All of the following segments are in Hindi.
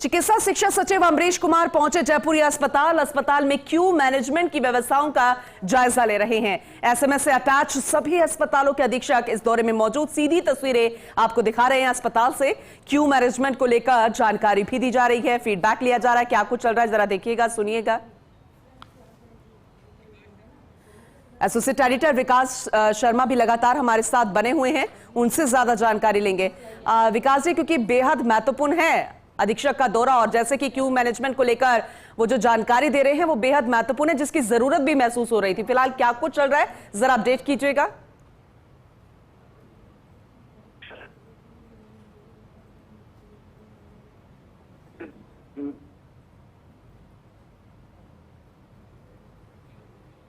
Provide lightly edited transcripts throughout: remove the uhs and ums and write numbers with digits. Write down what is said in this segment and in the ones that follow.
चिकित्सा शिक्षा सचिव अमरीश कुमार पहुंचे जयपुरी अस्पताल में क्यू मैनेजमेंट की व्यवस्थाओं का जायजा ले रहे हैं। एसएमएस से अटैच सभी अस्पतालों के अधीक्षक इस दौरे में मौजूद। सीधी तस्वीरें आपको दिखा रहे हैं अस्पताल से। क्यू मैनेजमेंट को लेकर जानकारी भी दी जा रही है, फीडबैक लिया जा रहा है। क्या कुछ चल रहा है जरा देखिएगा, सुनिएगा। एसोसिएट एडिटर विकास शर्मा भी लगातार हमारे साथ बने हुए हैं, उनसे ज्यादा जानकारी लेंगे। विकास जी, क्योंकि बेहद महत्वपूर्ण है अधीक्षक का दौरा और जैसे कि क्यू मैनेजमेंट को लेकर वो जो जानकारी दे रहे हैं वो बेहद महत्वपूर्ण है, जिसकी जरूरत भी महसूस हो रही थी। फिलहाल क्या कुछ चल रहा है जरा अपडेट कीजिएगा।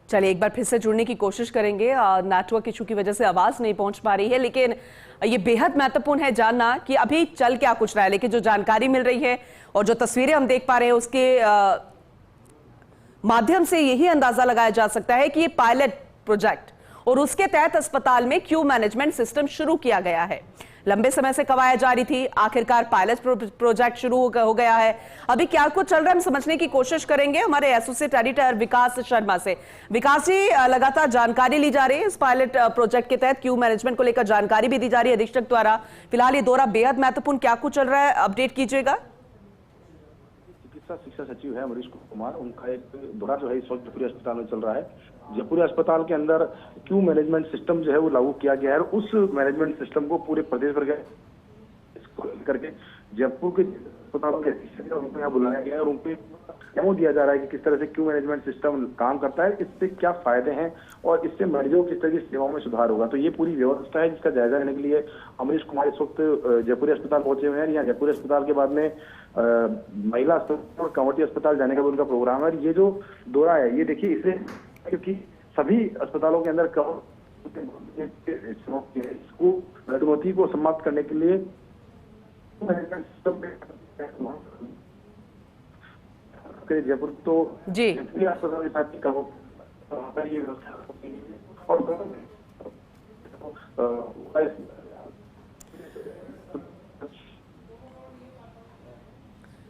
चलिए एक बार फिर से जुड़ने की कोशिश करेंगे। नेटवर्क इशू की वजह से आवाज नहीं पहुंच पा रही है, लेकिन ये बेहद महत्वपूर्ण है जानना कि अभी चल क्या कुछ रहा है। लेकिन जो जानकारी मिल रही है और जो तस्वीरें हम देख पा रहे हैं उसके माध्यम से यही अंदाजा लगाया जा सकता है कि ये पायलट प्रोजेक्ट और उसके तहत अस्पताल में क्यू मैनेजमेंट सिस्टम शुरू किया गया है। लंबे समय से कवायद जारी थी, आखिरकार पायलट प्रोजेक्ट शुरू हो गया है। अभी क्या कुछ चल रहा है हम समझने की कोशिश करेंगे हमारे एसोसिएट एडिटर विकास शर्मा से। विकास जी, लगातार जानकारी ली जा रही है इस पायलट प्रोजेक्ट के तहत क्यू मैनेजमेंट को लेकर जानकारी भी दी जा रही है अधीक्षक द्वारा। फिलहाल ये दौरा बेहद महत्वपूर्ण, क्या कुछ चल रहा है अपडेट कीजिएगा। चिकित्सा शिक्षा सचिव है अमरीश कुमार, उनका एक दौरा जो है इस वक्त जयपुरी अस्पताल में चल रहा है। जयपुरी अस्पताल के अंदर क्यू मैनेजमेंट सिस्टम जो है वो लागू किया गया है और उस मैनेजमेंट सिस्टम को पूरे प्रदेश भर करके जयपुर के अस्पतालों के उनको यहाँ बुलाया गया है और उनको डेमो दिया जा रहा है कि किस तरह से क्यू मैनेजमेंट सिस्टम काम करता है, इससे क्या फायदे हैं और इससे मरीजों की किस तरह की सेवाओं में सुधार होगा। तो ये पूरी व्यवस्था है जिसका जायजा लेने के लिए अमरीश कुमार इस वक्त जयपुरी अस्पताल पहुंचे हुए हैं। यहाँ जयपुरी अस्पताल के बाद में महिला अस्पताल और कंवटी अस्पताल जाने का भी उनका प्रोग्राम है। ये जो दौरा है ये देखिए इसे, क्योंकि सभी अस्पतालों के अंदर इसको चुनौती को समाप्त करने के लिए जयपुर तो जी अस्पताल के साथ ये व्यवस्था और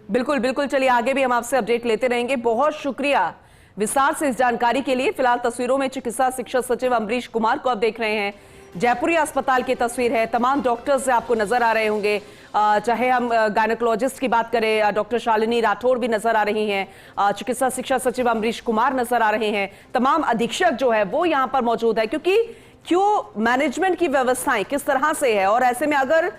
बिल्कुल बिल्कुल, चलिए आगे भी हम आपसे अपडेट लेते रहेंगे। बहुत शुक्रिया विस्तार से इस जानकारी के लिए। फिलहाल तस्वीरों में चिकित्सा शिक्षा सचिव अमरीश कुमार को आप देख रहे हैं। जयपुरी अस्पताल की तस्वीर है, तमाम डॉक्टर्स आपको नजर आ रहे होंगे। चाहे हम गायनेकोलॉजिस्ट की बात करें, डॉक्टर शालिनी राठौर भी नजर आ रही हैं, चिकित्सा शिक्षा सचिव अमरीश कुमार नजर आ रहे हैं, तमाम अधीक्षक जो है वो यहाँ पर मौजूद है। क्योंकि क्यू मैनेजमेंट की व्यवस्थाएं किस तरह से है और ऐसे में अगर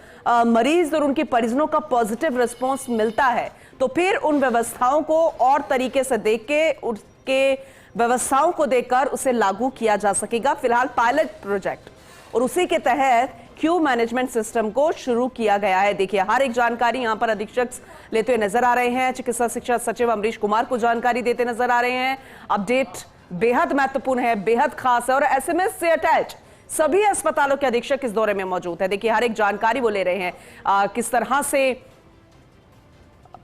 मरीज और उनके परिजनों का पॉजिटिव रिस्पॉन्स मिलता है तो फिर उन व्यवस्थाओं को और तरीके से देख के उसके व्यवस्थाओं को देखकर उसे लागू किया जा सकेगा। फिलहाल पायलट प्रोजेक्ट और उसी के तहत क्यू मैनेजमेंट सिस्टम को शुरू किया गया है। देखिए हर एक जानकारी यहां पर अधीक्षक लेते हुए नजर आ रहे हैं। चिकित्सा शिक्षा सचिव अमरीश कुमार को जानकारी देते नजर आ रहे हैं। अपडेट बेहद महत्वपूर्ण है, बेहद खास है और एसएमएस से अटैच सभी अस्पतालों के अधीक्षक इस दौरे में मौजूद है। देखिए हर एक जानकारी वो ले रहे हैं, किस तरह से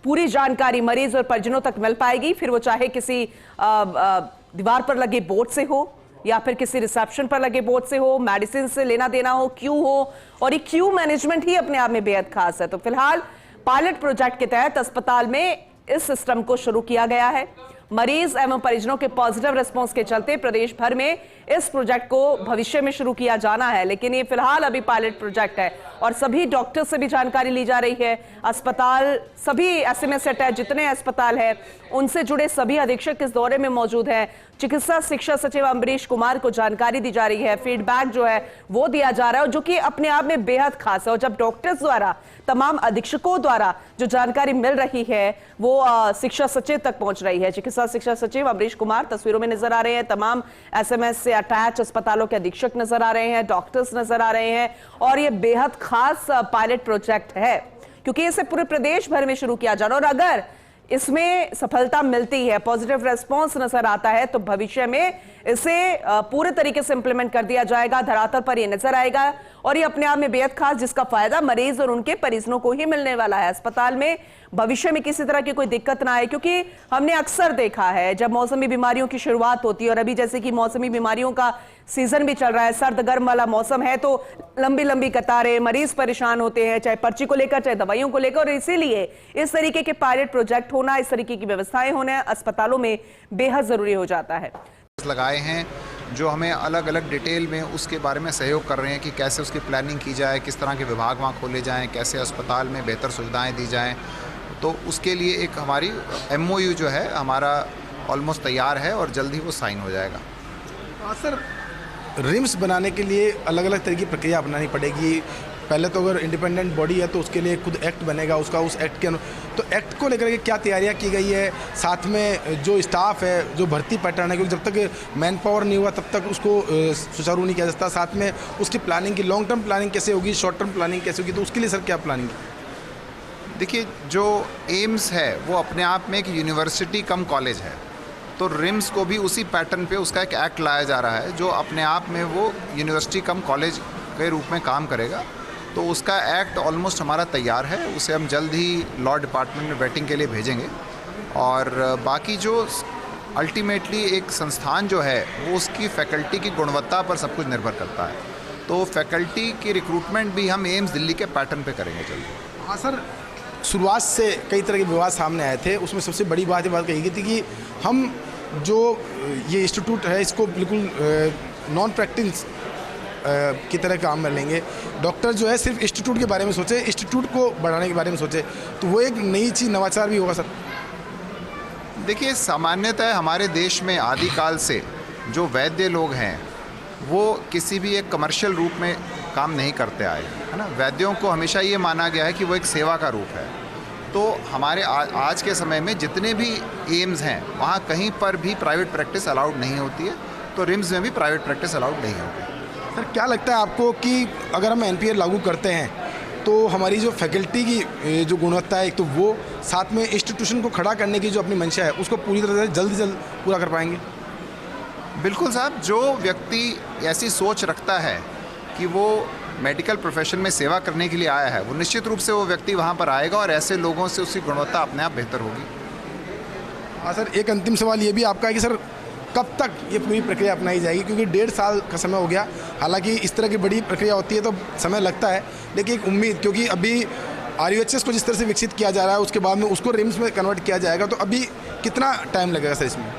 पूरी जानकारी मरीज और परिजनों तक मिल पाएगी, फिर वो चाहे किसी दीवार पर लगे बोर्ड से हो या फिर किसी रिसेप्शन पर लगे बोर्ड से हो, मेडिसिन से लेना देना हो, क्यू हो, और ये क्यू मैनेजमेंट ही अपने आप में बेहद खास है। तो फिलहाल पायलट प्रोजेक्ट के तहत अस्पताल में इस सिस्टम को शुरू किया गया है। मरीज एवं परिजनों के पॉजिटिव रिस्पांस के चलते प्रदेश भर में इस प्रोजेक्ट को भविष्य में शुरू किया जाना है, लेकिन ये फिलहाल अभी पायलट प्रोजेक्ट है और सभी डॉक्टर से भी जानकारी ली जा रही है। अस्पताल सभी एसएमएस से अटैच जितने अस्पताल है उनसे जुड़े सभी अधीक्षक इस दौरे में मौजूद हैं। चिकित्सा शिक्षा सचिव अमरीश कुमार को जानकारी दी जा रही है, फीडबैक जो है वो दिया जा रहा है, जो कि अपने आप में बेहद खास है। और जब डॉक्टर्स द्वारा, तमाम अधीक्षकों द्वारा जो जानकारी मिल रही है वो शिक्षा सचिव तक पहुंच रही है। चिकित्सा शिक्षा सचिव अमरीश कुमार तस्वीरों में नजर आ रहे हैं, तमाम एसएमएस से अटैच अस्पतालों के अधीक्षक नजर आ रहे हैं, डॉक्टर्स नजर आ रहे हैं और ये बेहद खास पायलट प्रोजेक्ट है क्योंकि इसे पूरे प्रदेश भर में शुरू किया जा रहा है और अगर इसमें सफलता मिलती है, पॉजिटिव रेस्पॉन्स नजर आता है तो भविष्य में इसे पूरे तरीके से इंप्लीमेंट कर दिया जाएगा, धरातल पर ये नजर आएगा और ये अपने आप में बेहद खास, जिसका फायदा मरीज और उनके परिजनों को ही मिलने वाला है। अस्पताल में भविष्य में किसी तरह की कोई दिक्कत ना आए, क्योंकि हमने अक्सर देखा है जब मौसमी बीमारियों की शुरुआत होती है और अभी जैसे कि मौसमी बीमारियों का सीजन भी चल रहा है, सर्द गर्म वाला मौसम है, तो लंबी लंबी कतारें, मरीज परेशान होते हैं, चाहे पर्ची को लेकर चाहे दवाइयों को लेकर, और इसीलिए इस तरीके के पायलट प्रोजेक्ट होना, इस तरीके की व्यवस्थाएं होना अस्पतालों में बेहद जरूरी हो जाता है। लगाए हैं जो हमें अलग अलग डिटेल में उसके बारे में सहयोग कर रहे हैं कि कैसे उसकी प्लानिंग की जाए, किस तरह के विभाग वहाँ खोले जाएं, कैसे अस्पताल में बेहतर सुविधाएं दी जाएं। तो उसके लिए एक हमारी MOU जो है हमारा ऑलमोस्ट तैयार है और जल्द ही वो साइन हो जाएगा। सर, रिम्स बनाने के लिए अलग अलग तरह की प्रक्रिया अपनानी पड़ेगी। पहले तो अगर इंडिपेंडेंट बॉडी है तो उसके लिए खुद एक्ट बनेगा, उसका उस एक्ट के तो एक्ट को लेकर के क्या तैयारियां की गई है, साथ में जो स्टाफ है, जो भर्ती पैटर्न है, क्योंकि जब तक मैन पावर नहीं हुआ तब तक उसको सुचारू नहीं किया जा सकता। साथ में उसकी प्लानिंग की लॉन्ग टर्म प्लानिंग कैसे होगी, शॉर्ट टर्म प्लानिंग कैसे होगी, तो उसके लिए सर क्या प्लानिंग है? देखिए, जो एम्स है वो अपने आप में एक यूनिवर्सिटी कम कॉलेज है, तो रिम्स को भी उसी पैटर्न पे उसका एक एक्ट लाया जा रहा है जो अपने आप में वो यूनिवर्सिटी कम कॉलेज के रूप में काम करेगा। तो उसका एक्ट ऑलमोस्ट हमारा तैयार है, उसे हम जल्द ही लॉ डिपार्टमेंट में वेटिंग के लिए भेजेंगे। और बाकी जो अल्टीमेटली एक संस्थान जो है वो उसकी फैकल्टी की गुणवत्ता पर सब कुछ निर्भर करता है, तो फैकल्टी की रिक्रूटमेंट भी हम एम्स दिल्ली के पैटर्न पे करेंगे जल्द। हाँ सर, शुरुआत से कई तरह के विवाद सामने आए थे, उसमें सबसे बड़ी बात कही गई थी कि हम जो ये इंस्टीट्यूट है इसको बिल्कुल नॉन प्रैक्टिस की तरह काम में लेंगे। डॉक्टर जो है सिर्फ इंस्टीट्यूट के बारे में सोचे, इंस्टीट्यूट को बढ़ाने के बारे में सोचे, तो वो एक नई चीज़, नवाचार भी होगा सर। देखिए, सामान्यतः हमारे देश में आदिकाल से जो वैद्य लोग हैं वो किसी भी एक कमर्शियल रूप में काम नहीं करते आए, है ना। वैद्यों को हमेशा ये माना गया है कि वो एक सेवा का रूप है। तो हमारे आज के समय में जितने भी एम्स हैं वहाँ कहीं पर भी प्राइवेट प्रैक्टिस अलाउड नहीं होती है, तो रिम्स में भी प्राइवेट प्रैक्टिस अलाउड नहीं होगी। सर, क्या लगता है आपको कि अगर हम NPA लागू करते हैं तो हमारी जो फैकल्टी की जो गुणवत्ता है, एक तो वो, साथ में इंस्टीट्यूशन को खड़ा करने की जो अपनी मंशा है उसको पूरी तरह से जल्द से जल्द पूरा कर पाएंगे? बिल्कुल साहब, जो व्यक्ति ऐसी सोच रखता है कि वो मेडिकल प्रोफेशन में सेवा करने के लिए आया है, वो निश्चित रूप से वो व्यक्ति वहाँ पर आएगा और ऐसे लोगों से उसकी गुणवत्ता अपने आप बेहतर होगी। हाँ सर, एक अंतिम सवाल ये भी आपका है कि सर कब तक ये पूरी प्रक्रिया अपनाई जाएगी, क्योंकि 1.5 साल का समय हो गया। हालांकि इस तरह की बड़ी प्रक्रिया होती है तो समय लगता है, लेकिन एक उम्मीद, क्योंकि अभी RUHS को जिस तरह से विकसित किया जा रहा है उसके बाद में उसको रिम्स में कन्वर्ट किया जाएगा, तो अभी कितना टाइम लगेगा सर इसमें?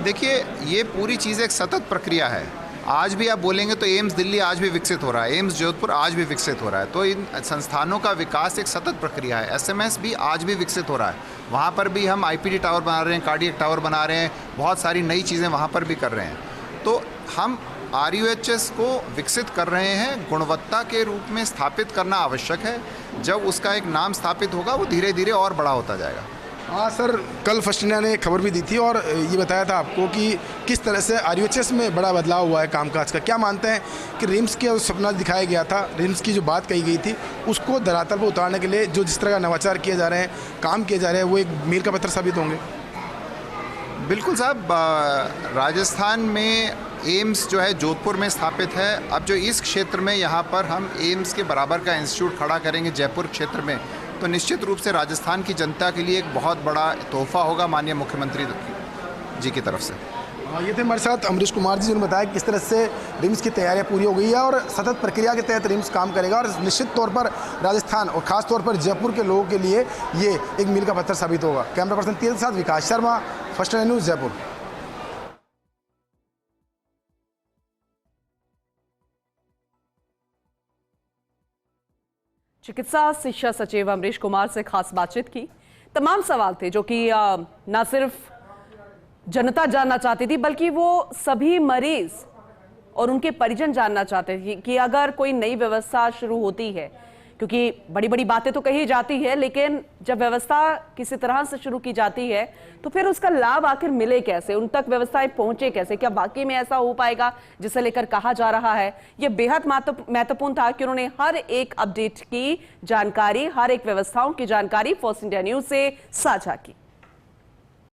देखिए, ये पूरी चीज़ एक सतत प्रक्रिया है। आज भी आप बोलेंगे तो एम्स दिल्ली आज भी विकसित हो रहा है, एम्स जोधपुर आज भी विकसित हो रहा है। तो इन संस्थानों का विकास एक सतत प्रक्रिया है। SMS भी आज भी विकसित हो रहा है, वहाँ पर भी हम IPD टावर बना रहे हैं, कार्डियक टावर बना रहे हैं, बहुत सारी नई चीज़ें वहाँ पर भी कर रहे हैं। तो हम RUHS को विकसित कर रहे हैं, गुणवत्ता के रूप में स्थापित करना आवश्यक है। जब उसका एक नाम स्थापित होगा वो धीरे धीरे और बड़ा होता जाएगा। हाँ सर, कल फर्स्ट इंडिया ने खबर भी दी थी और ये बताया था आपको कि किस तरह से RUHS में बड़ा बदलाव हुआ है कामकाज का। क्या मानते हैं कि रिम्स का सपना दिखाया गया था, रिम्स की जो बात कही गई थी उसको धरातल पर उतारने के लिए जो जिस तरह का नवाचार किए जा रहे हैं, काम किए जा रहे हैं, वो एक मील का पत्थर साबित होंगे? बिल्कुल साहब, राजस्थान में एम्स जो है जोधपुर में स्थापित है। अब जो इस क्षेत्र में यहाँ पर हम एम्स के बराबर का इंस्टीट्यूट खड़ा करेंगे जयपुर क्षेत्र में, तो निश्चित रूप से राजस्थान की जनता के लिए एक बहुत बड़ा तोहफा होगा माननीय मुख्यमंत्री जी की तरफ से। ये थे हमारे साथ अमरीश कुमार जी, जिन्होंने बताया किस तरह से रिम्स की तैयारियां पूरी हो गई है और सतत प्रक्रिया के तहत रिम्स काम करेगा और निश्चित तौर पर राजस्थान और खास तौर पर जयपुर के लोगों के लिए ये एक मील का पत्थर साबित होगा। कैमरा पर्सन तीर के साथ Vikas Sharma, first India news, Jaipur. चिकित्सा शिक्षा सचिव अमरीश कुमार से खास बातचीत की। तमाम सवाल थे जो कि ना सिर्फ जनता जानना चाहती थी बल्कि वो सभी मरीज और उनके परिजन जानना चाहते थे कि अगर कोई नई व्यवस्था शुरू होती है, क्योंकि बड़ी बड़ी बातें तो कही जाती है, लेकिन जब व्यवस्था किसी तरह से शुरू की जाती है तो फिर उसका लाभ आखिर मिले कैसे, उन तक व्यवस्थाएं पहुंचे कैसे, क्या वाकई में ऐसा हो पाएगा जिसे लेकर कहा जा रहा है। यह बेहद महत्वपूर्ण था कि उन्होंने हर एक अपडेट की जानकारी, हर एक व्यवस्थाओं की जानकारी फर्स्ट इंडिया न्यूज से साझा की।